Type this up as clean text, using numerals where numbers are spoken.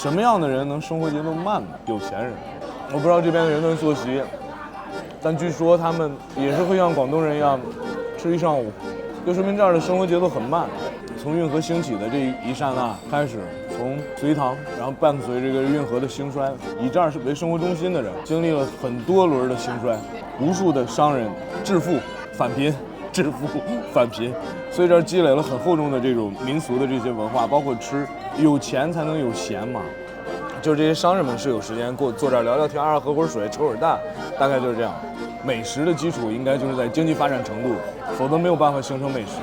什么样的人能生活节奏慢呢？有钱人。我不知道这边的人文作息，但据说他们也是会像广东人一样吃一上午，就说明这儿的生活节奏很慢。从运河兴起的这一刹那开始，从隋唐，然后伴随这个运河的兴衰，以这儿为生活中心的人，经历了很多轮的兴衰，无数的商人致富返贫，致富返贫，所以这儿积累了很厚重的这种民俗的这些文化，包括吃，有钱才能有闲嘛。就是这些商人们是有时间坐这儿聊聊天啊，喝会儿水，扯会儿蛋，大概就是这样。美食的基础应该就是在经济发展程度，否则没有办法形成美食。